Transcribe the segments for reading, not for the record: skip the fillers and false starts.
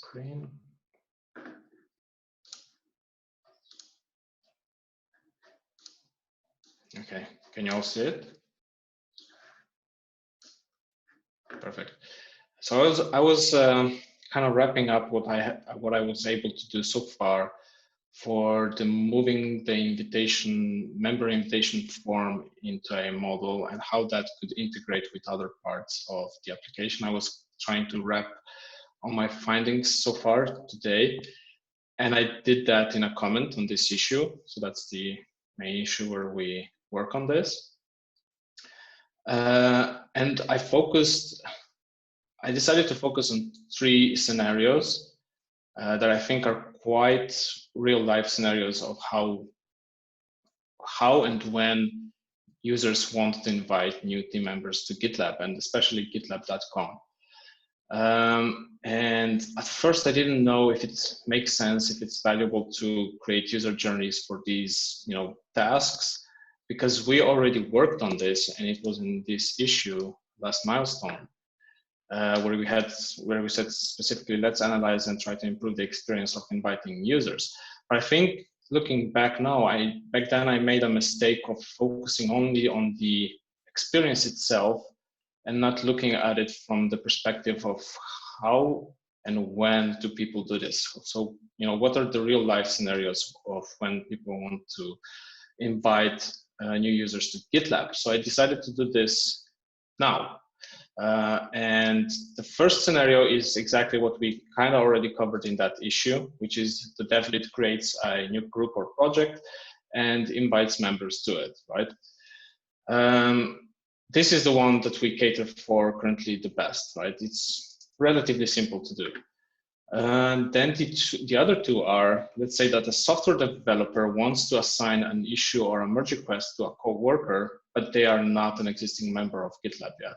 screen. Okay, can you all see it? Perfect. So I was kind of wrapping up what I was able to do so far for moving the member invitation form into a model and how that could integrate with other parts of the application. I was trying to wrap on my findings so far today, and I did that in a comment on this issue. So that's the main issue where we work on this. And I decided to focus on 3 scenarios that I think are quite real life scenarios of how and when users want to invite new team members to GitLab, and especially GitLab.com. And at first I didn't know if it makes sense, if it's valuable to create user journeys for these, tasks, because we already worked on this, and it was in this issue, last milestone, where we said specifically, let's analyze and try to improve the experience of inviting users. But I think looking back now, back then I made a mistake of focusing only on the experience itself and not looking at it from the perspective of how and when do people do this. So, what are the real life scenarios of when people want to invite new users to GitLab? So I decided to do this now. And the first scenario is exactly what we kind of already covered in that issue, which is the dev lead creates a new group or project and invites members to it, right? This is the one that we cater for currently the best, right? It's relatively simple to do. And then the other 2 are, let's say that a software developer wants to assign an issue or a merge request to a coworker, but they are not an existing member of GitLab yet.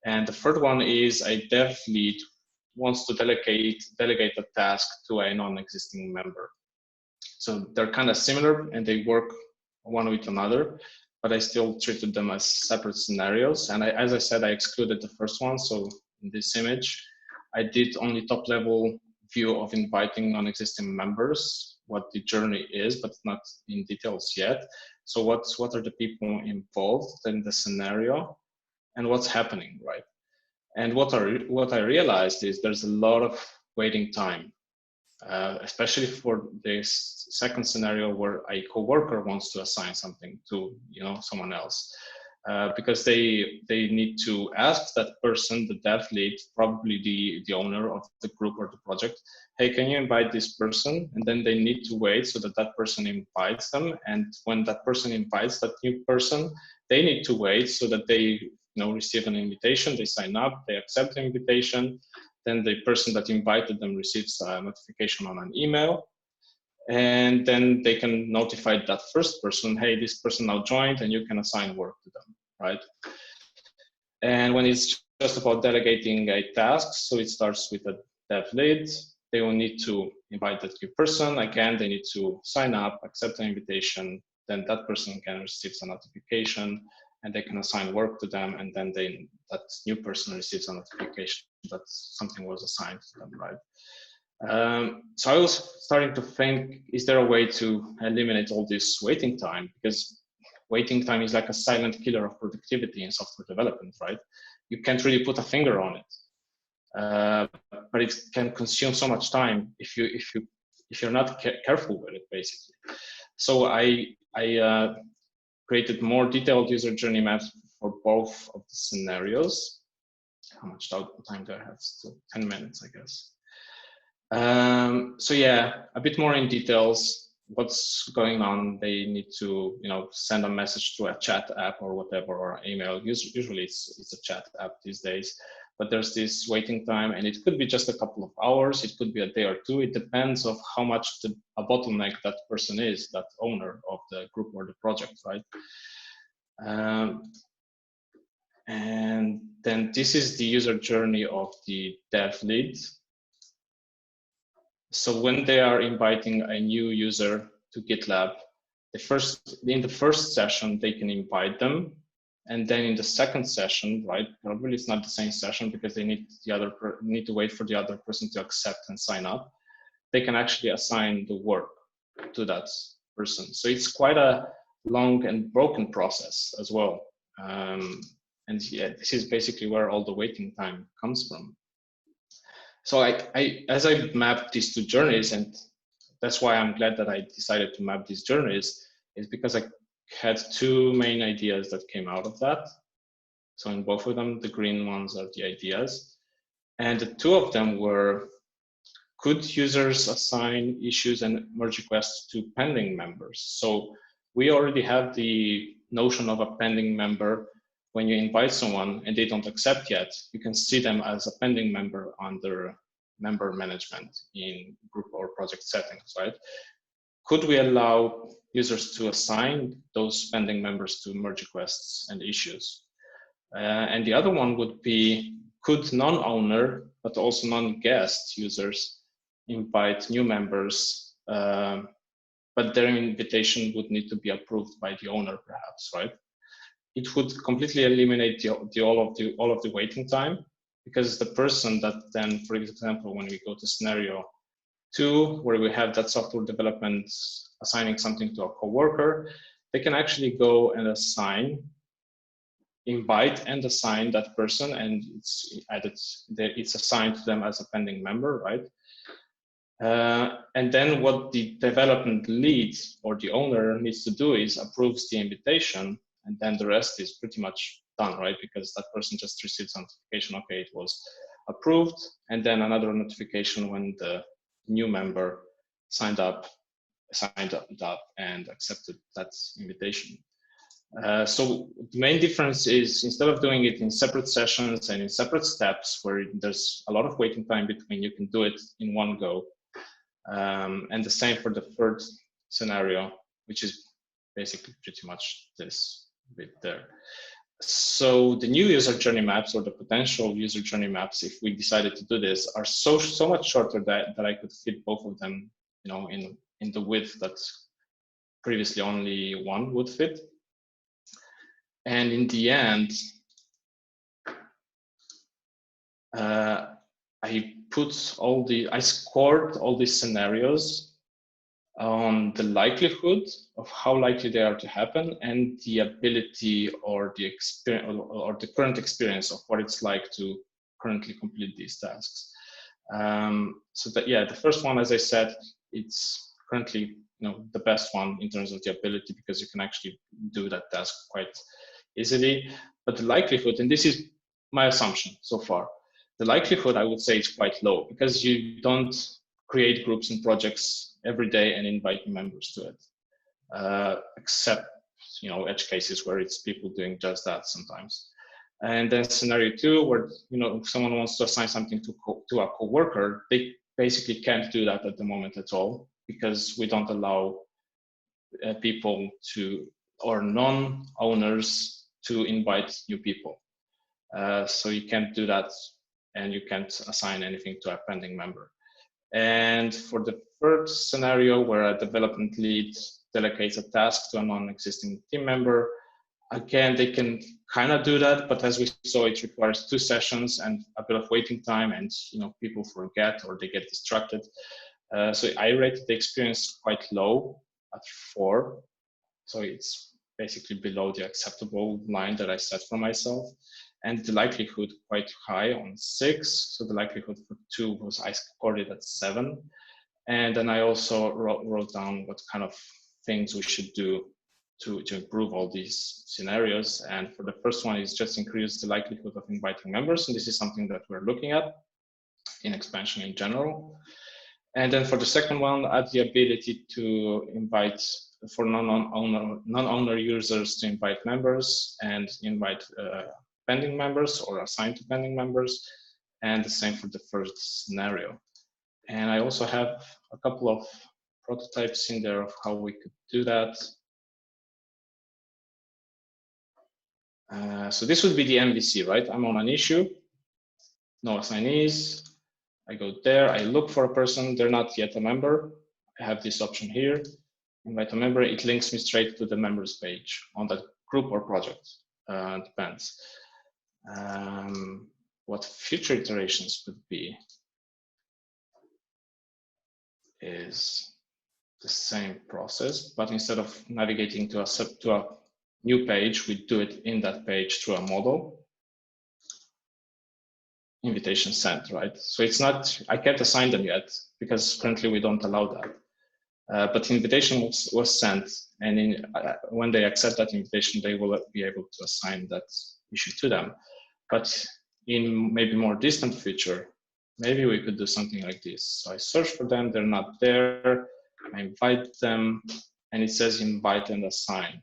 And the third one is a dev lead wants to delegate a task to a non-existing member. So they're kind of similar and they work one with another, but I still treated them as separate scenarios. And as I said, I excluded the first one. So in this image, I did only top level view of inviting non-existing members, what the journey is, but not in details yet. So what are the people involved in the scenario? And what's happening, right? And what I realized is there's a lot of waiting time, especially for this second scenario where a coworker wants to assign something to someone else, because they need to ask that person, the dev lead, probably the owner of the group or the project, hey, can you invite this person? And then they need to wait so that person invites them. And when that person invites that new person, they need to wait so that they receive an invitation, they sign up, they accept the invitation, then the person that invited them receives a notification on an email, and then they can notify that first person, hey, this person now joined, and you can assign work to them, right? And when it's just about delegating a task, so it starts with a dev lead, they will need to invite that new person, again, they need to sign up, accept the invitation, then that person can receive a notification, and they can assign work to them, and then that new person receives a notification that something was assigned to them, right? So I was starting to think, is there a way to eliminate all this waiting time? Because waiting time is like a silent killer of productivity in software development, right? You can't really put a finger on it, but it can consume so much time if you're not careful with it, basically. So I created more detailed user journey maps for both of the scenarios. How much time do I have? Still 10 minutes, I guess. So yeah, a bit more in details. What's going on? They need to, send a message to a chat app or whatever, or email. Usually it's a chat app these days. But there's this waiting time, and it could be just a couple of hours. It could be a day or 2. It depends of how much a bottleneck that person is, that owner of the group or the project, right? And then this is the user journey of the dev lead. So when they are inviting a new user to GitLab, in the first session, they can invite them. And then in the second session, right, probably it's not the same session because they need to wait for the other person to accept and sign up. They can actually assign the work to that person. So it's quite a long and broken process as well. And yeah, this is basically where all the waiting time comes from. So as I mapped these two journeys, and that's why I'm glad that I decided to map these journeys, is because I had two main ideas that came out of that. So in both of them, the green ones are the ideas. And the two of them were, could users assign issues and merge requests to pending members? So we already have the notion of a pending member. When you invite someone and they don't accept yet, you can see them as a pending member under member management in group or project settings, right? Could we allow users to assign those pending members to merge requests and issues? And the other one would be, could non-owner, but also non-guest users invite new members, but their invitation would need to be approved by the owner, perhaps, right? It would completely eliminate all of the waiting time, because the person that then, for example, when we go to scenario 2, where we have that software development assigning something to a coworker, they can actually go and invite and assign that person, and it's assigned to them as a pending member, right? And then what the development lead or the owner needs to do is approves the invitation, and then the rest is pretty much done, right? Because that person just receives a notification, okay, it was approved, and then another notification when the new member signed up and accepted that invitation. So the main difference is, instead of doing it in separate sessions and in separate steps where there's a lot of waiting time between, you can do it in one go. And the same for the third scenario, which is basically pretty much this bit there. So the new user journey maps, or the potential user journey maps, if we decided to do this, are so much shorter that I could fit both of them, in the width that previously only one would fit. And in the end, I scored all these scenarios on the likelihood of how likely they are to happen, and the ability or the experience or the current experience of what it's like to currently complete these tasks. So that, yeah, the first one, as I said, it's currently the best one in terms of the ability, because you can actually do that task quite easily. But the likelihood, and this is my assumption so far, the likelihood, I would say, is quite low, because you don't create groups and projects every day and invite members to it, except edge cases where it's people doing just that sometimes. And then scenario 2, where if someone wants to assign something to a coworker, they basically can't do that at the moment at all, because we don't allow people to, or non-owners to invite new people. So you can't do that, and you can't assign anything to a pending member. And for the third scenario, where a development lead delegates a task to a non-existing team member, again, they can kind of do that, but as we saw, it requires 2 sessions and a bit of waiting time, and people forget or they get distracted. So I rated the experience quite low at 4. So it's basically below the acceptable line that I set for myself. And the likelihood quite high on 6. So the likelihood for 2 was, I scored it at 7. And then I also wrote down what kind of things we should do to improve all these scenarios. And for the first one is just increase the likelihood of inviting members. And this is something that we're looking at in expansion in general. And then for the second one, add the ability to invite, for non-owner users, to invite members and invite pending members or assign to pending members. And the same for the first scenario. And I also have a couple of prototypes in there of how we could do that. So this would be the MVC, right? I'm on an issue, no assignees. I go there, I look for a person, they're not yet a member. I have this option here, invite a member. It links me straight to the members page on that group or project. depends. What future iterations could be is the same process, but instead of navigating to a new page, we do it in that page through a model. Invitation sent, right? So it's not, I can't assign them yet because currently we don't allow that. But invitation was sent, and when they accept that invitation, they will be able to assign that issue to them. But in maybe more distant future, maybe we could do something like this. So I search for them, they're not there, I invite them, and it says invite and assign.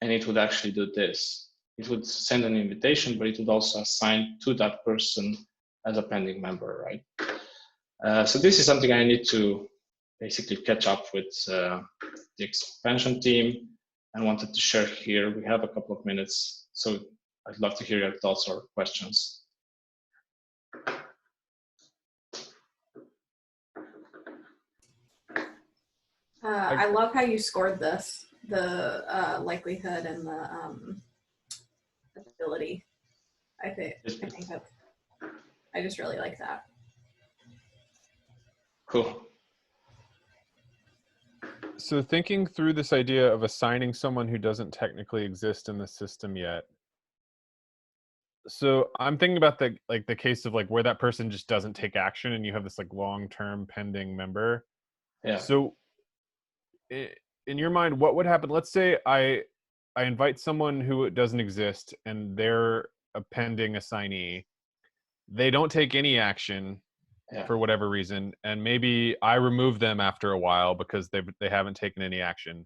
And it would actually do this. It would send an invitation, but it would also assign to that person as a pending member, right? So this is something I need to basically catch up with the expansion team and wanted to share here. We have a couple of minutes, so I'd love to hear your thoughts or questions. I love how you scored this, the likelihood and the ability. I think that's, I just really like that. Cool. So thinking through this idea of assigning someone who doesn't technically exist in the system yet. So I'm thinking about the case of like where that person just doesn't take action and you have this like long-term pending member. Yeah. So in your mind, what would happen? Let's say I invite someone who doesn't exist and they're a pending assignee. They don't take any action for whatever reason, and maybe I remove them after a while because they haven't taken any action.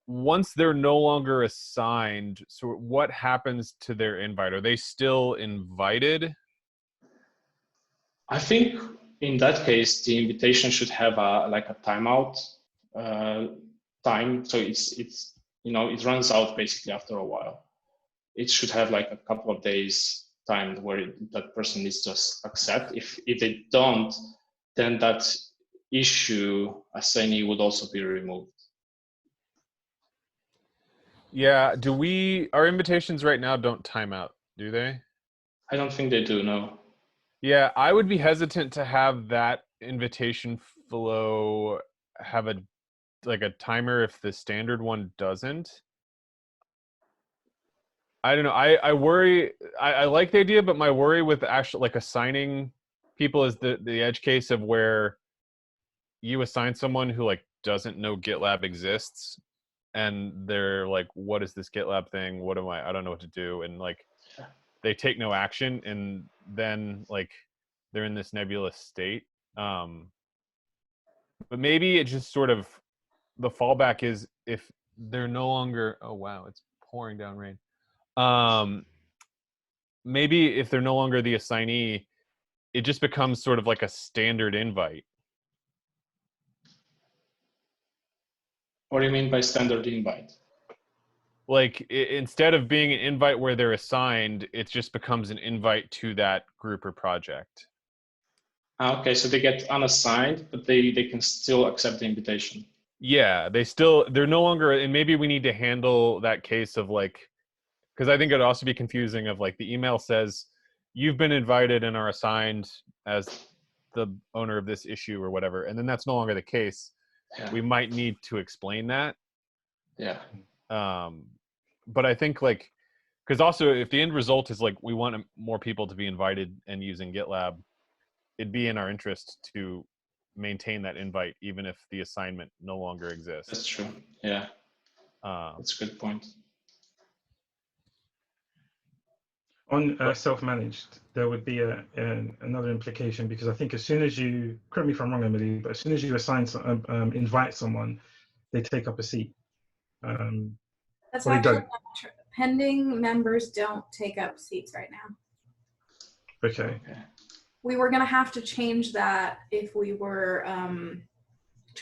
Once they're no longer assigned, so what happens to their invite? Are they still invited? I think in that case, the invitation should have a timeout time. So it's you know, it runs out basically after a while. It should have like a couple of days time where that person needs to accept. If they don't, then that issue assignee would also be removed. Yeah. Our invitations right now don't time out, do they? I don't think they do, no. Yeah, I would be hesitant to have that invitation flow have a timer if the standard one doesn't. I don't know. I worry. I like the idea, but my worry with actually like assigning people is the edge case of where you assign someone who like doesn't know GitLab exists, and they're like, "What is this GitLab thing? What am I don't know what to do," and like they take no action, and then like they're in this nebulous state. But maybe it just sort of the fallback is if they're no longer. Oh wow, it's pouring down rain. Maybe if they're no longer the assignee, it just becomes sort of like a standard invite. What do you mean by standard invite? Like instead of being an invite where they're assigned, it just becomes an invite to that group or project. Okay, so they get unassigned, but they can still accept the invitation. Yeah, they're no longer, and maybe we need to handle that case of like, because I think it'd also be confusing of like the email says, you've been invited and are assigned as the owner of this issue or whatever, and then that's no longer the case. Yeah. We might need to explain that. Yeah. But I think like, because also if the end result is like we want more people to be invited and using GitLab, it'd be in our interest to maintain that invite even if the assignment no longer exists. That's true. Yeah. That's a good point. On self-managed, there would be another implication, because I think as soon as you, correct me if I'm wrong, Emily, but as soon as you invite someone, they take up a seat. That's actually not true. Pending members don't take up seats right now. Okay. We were going to have to change that if we were